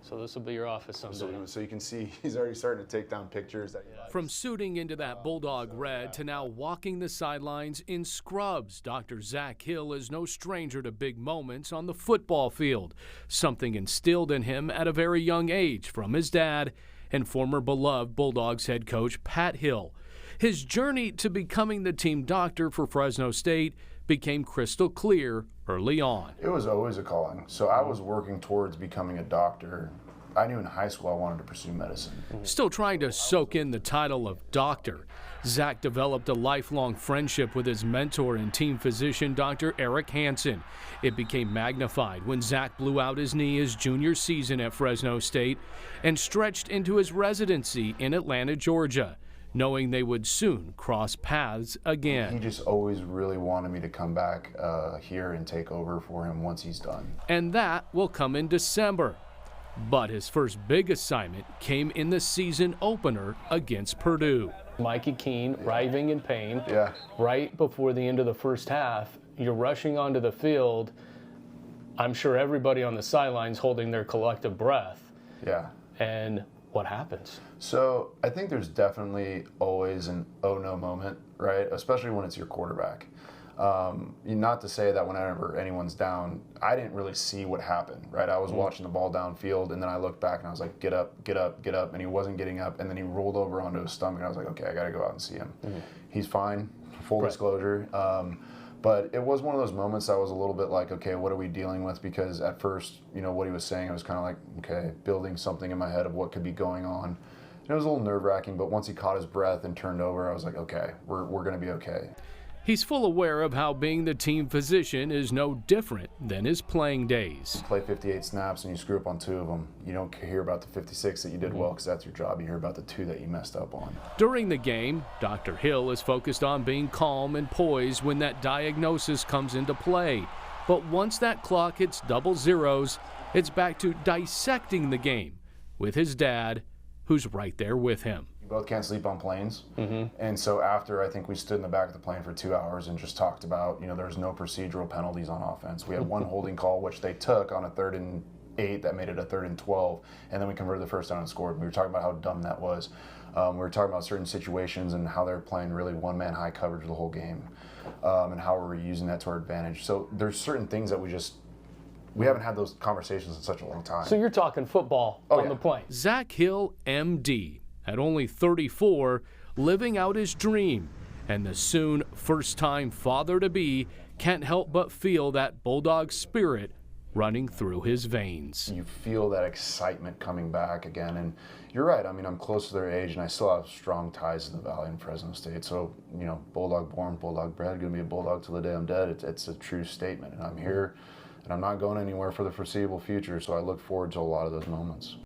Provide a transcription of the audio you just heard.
So this will be your office someday. So you can see he's already starting to take down pictures. From suiting into that Bulldog red to now walking the sidelines in scrubs, Dr. Zach Hill is no stranger to big moments on the football field, something instilled in him at a very young age from his dad and former beloved Bulldogs head coach Pat Hill. His journey to becoming the team doctor for Fresno State became crystal clear early on. It was always a calling. So I was working towards becoming a doctor. I knew in high school I wanted to pursue medicine. Still trying to soak in the title of doctor, Zach developed a lifelong friendship with his mentor and team physician, Dr. Eric Hansen. It became magnified when Zach blew out his knee his junior season at Fresno State and stretched into his residency in Atlanta, Georgia, knowing they would soon cross paths again. He just always really wanted me to come back here and take over for him once he's done. And that will come in December. But his first big assignment came in the season opener against Purdue. Mikey Keene, writhing in pain. Yeah. Right before the end of the first half, you're rushing onto the field. I'm sure everybody on the sidelines holding their collective breath. Yeah. And what happens? So I think there's definitely always an oh no moment, right? Especially when it's your quarterback. Not to say that whenever anyone's down, I didn't really see what happened, right? I was watching the ball downfield, and then I looked back and I was like, get up, get up, get up. And he wasn't getting up, and then he rolled over onto his stomach, and I was like, okay, I got to go out and see him. He's fine, full disclosure. But it was one of those moments that was a little bit like, okay, what are we dealing with? Because at first, what he was saying, I was kind of like, okay, building something in my head of what could be going on. And it was a little nerve-wracking, but once he caught his breath and turned over, I was like, okay, we're going to be okay. He's full aware of how being the team physician is no different than his playing days. You play 58 snaps and you screw up on 2 of them. You don't hear about the 56 that you did well because that's your job. You hear about the 2 that you messed up on. During the game, Dr. Hill is focused on being calm and poised when that diagnosis comes into play. But once that clock hits double zeros, it's back to dissecting the game with his dad, who's right there with him. Both can't sleep on planes. And so after, I think we stood in the back of the plane for 2 hours and just talked about, there's no procedural penalties on offense. We had one holding call, which they took on a 3rd and 8 that made it a 3rd and 12, and then we converted the first down and scored. We were talking about how dumb that was. We were talking about certain situations and how they're playing really one-man high coverage the whole game, and how we're using that to our advantage. So there's certain things that we haven't had those conversations in such a long time. So you're talking football on the plane. Zach Hill, MD. At only 34, living out his dream, and the soon first-time father-to-be can't help but feel that Bulldog spirit running through his veins. You feel that excitement coming back again, and you're right. I mean, I'm close to their age, and I still have strong ties to the Valley and Fresno State. So, Bulldog born, Bulldog bred, going to be a Bulldog till the day I'm dead. It's a true statement, and I'm here, and I'm not going anywhere for the foreseeable future, so I look forward to a lot of those moments.